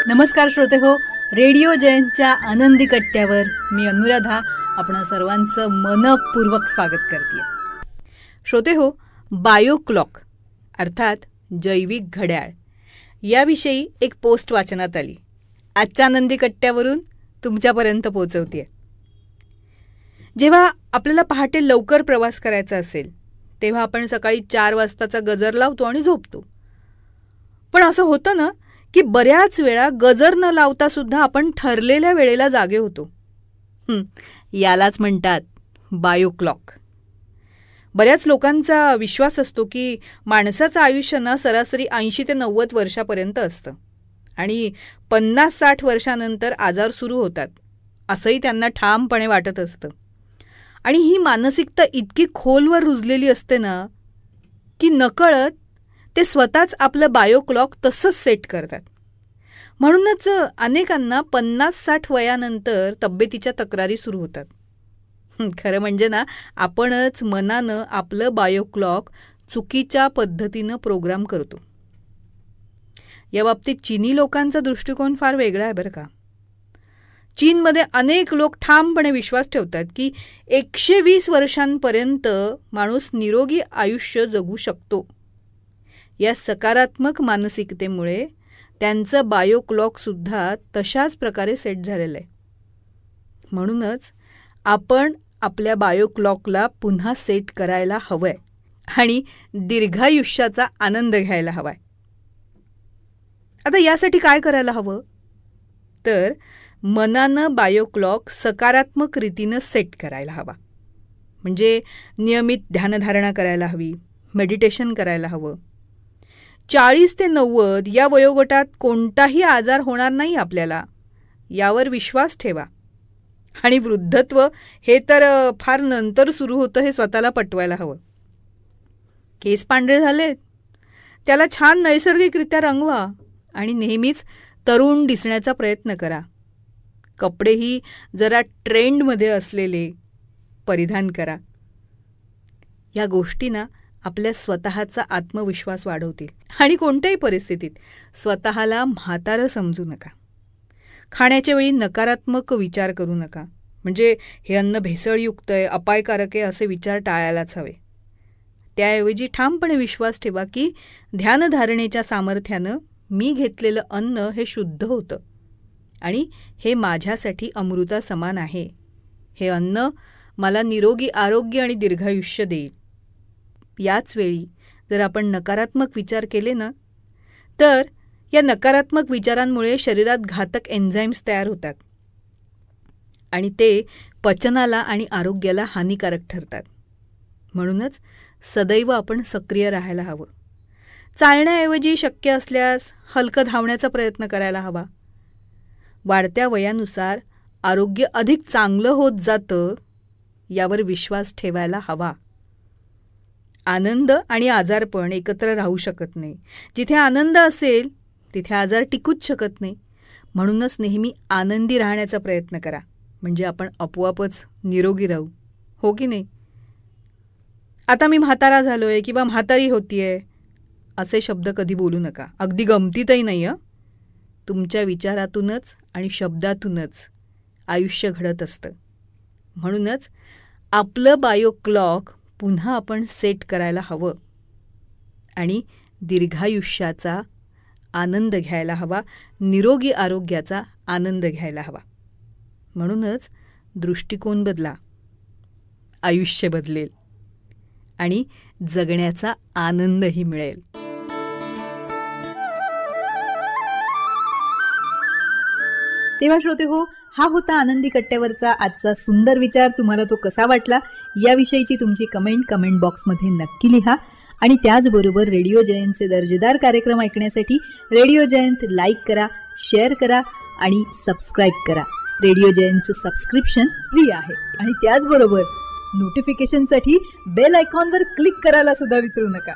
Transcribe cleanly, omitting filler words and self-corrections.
नमस्कार श्रोते हो, रेडिओ जयंतच्या आनंदी कट्ट्यावर मी अनुराधा आपण सर्वांचं मनपूर्वक स्वागत करते. श्रोते हो, बायोक्लॉक अर्थात जैविक घड्याळ याविषयी एक पोस्ट वाचनात आली. आजच्या आनंदी कट्ट्यावरून तुमच्यापर्यंत पोहोचवते. जेव्हा आपल्याला पहाटे लवकर प्रवास करायचा असेल तेव्हा आपण सकाळी 4 वाजताचा गजर लावतो आणि झोपतो. पण असं होतं ना की बऱ्याच वेळा गजर न लावता सुद्धा आपण ठरलेल्या वेळेला जागे होतो. यालाच म्हणतात बायोक्लॉक. बऱ्याच लोकांचा विश्वास असतो की माणसाचं आयुष्य ना सरासरी 80 ते 90 वर्षापर्यंत असतं आणि 50-60 वर्षानंतर आजार सुरू होतात असंही त्यांना ठामपणे वाटत असतं. आणि ही मानसिकता इतकी खोलवर रुजलेली असते ना की नकळत ते स्वतःच आपलं बायोक्लॉक तसंच सेट करतात. म्हणूनच अनेकांना 50-60 वयानंतर तब्येतीच्या तक्रारी सुरू होतात. खरं म्हणजे ना आपणच मनानं आपलं बायोक्लॉक चुकीच्या पद्धतीनं प्रोग्राम करतो. या बाबतीत चीनी लोकांचा दृष्टिकोन फार वेगळा आहे बरं का. चीनमध्ये अनेक लोक ठामपणे विश्वास ठेवतात की 120 वर्षांपर्यंत माणूस निरोगी आयुष्य जगू शकतो. या सकारात्मक मानसिकतेमुळे त्यांचं बायोक्लॉकसुद्धा तशाच प्रकारे सेट झालेलं आहे. म्हणूनच आपण आपल्या बायोक्लॉकला पुन्हा सेट करायला हवं आहे आणि दीर्घायुष्याचा आनंद घ्यायला हवा आहे. आता यासाठी काय करायला हवं तर मनानं बायोक्लॉक सकारात्मक रीतीनं सेट करायला हवा. म्हणजे नियमित ध्यानधारणा करायला हवी, मेडिटेशन करायला हवं. 40 ते 90 या वयोगटात कोणताही आजार होणार नाही आपल्याला यावर विश्वास ठेवा. आणि वृद्धत्व हे तर फार नंतर सुरू होतं हे स्वतःला पटवायला हवं. केस पांढरे झालेत त्याला छान नैसर्गिकरित्या रंगवा आणि नेहमीच तरुण दिसण्याचा प्रयत्न करा. कपडेही जरा ट्रेंडमध्ये असलेले परिधान करा. या गोष्टींना आपल्या स्वतःचा आत्मविश्वास वाढवतील आणि कोणत्याही परिस्थितीत स्वतःला म्हातारं समजू नका. खाण्याच्या वेळी नकारात्मक विचार करू नका. म्हणजे हे अन्न भेसळयुक्त आहे, अपायकारक आहे असे विचार टाळायलाच हवे. त्याऐवजी ठामपणे विश्वास ठेवा की ध्यानधारणेच्या सामर्थ्यानं मी घेतलेलं अन्न हे शुद्ध होतं आणि हे माझ्यासाठी अमृता समान आहे. हे अन्न मला निरोगी आरोग्य आणि दीर्घायुष्य देईल. याच वेळी जर आपण नकारात्मक विचार केले ना तर या नकारात्मक विचारांमुळे शरीरात घातक एन्झाईम्स तयार होतात आणि ते पचनाला आणि आरोग्याला हानिकारक ठरतात. म्हणूनच सदैव आपण सक्रिय राहायला हवं. चालण्याऐवजी शक्य असल्यास हलकं धावण्याचा प्रयत्न करायला हवा. वाढत्या वयानुसार आरोग्य अधिक चांगलं होत जातं यावर विश्वास ठेवायला हवा. आनंद आणि आजारपण एकत्र राहू शकत नाही. जिथे आनंद असेल तिथे आजार टिकूच शकत नाही. म्हणूनच नेहमी आनंदी राहण्याचा प्रयत्न करा. म्हणजे आपण आपोआपच निरोगी राहू, हो की नाही. आता मी म्हातारा झालोय किंवा म्हातारी होतीये असे शब्द कधी बोलू नका. अगदी गमतीतही नाही. तुमच्या विचारातूनच आणि शब्दातूनच आयुष्य घडत असतं. म्हणूनच आपलं बायोक्लॉक पुन्हा आपण सेट करायला हवं आणि दीर्घायुष्याचा आनंद घ्यायला हवा, निरोगी आरोग्याचा आनंद घ्यायला हवा. म्हणूनच दृष्टिकोन बदला, आयुष्य बदलेल आणि जगण्याचा आनंदही मिळेल. तेव्हा श्रोते हो, हा होता आनंदी कट्ट्यावरचा आजचा सुंदर विचार. तुम्हाला तो कसा वाटला याविषयीची तुमची कमेंट बॉक्समध्ये नक्की लिहा. आणि त्याचबरोबर रेडिओ जयंतचे दर्जेदार कार्यक्रम ऐकण्यासाठी रेडिओ जयंत लाईक करा, शेअर करा आणि सबस्क्राईब करा. रेडिओ जयंतचं सबस्क्रिप्शन फ्री आहे. आणि त्याचबरोबर नोटिफिकेशनसाठी बेल आयकॉनवर क्लिक करायला सुद्धा विसरू नका.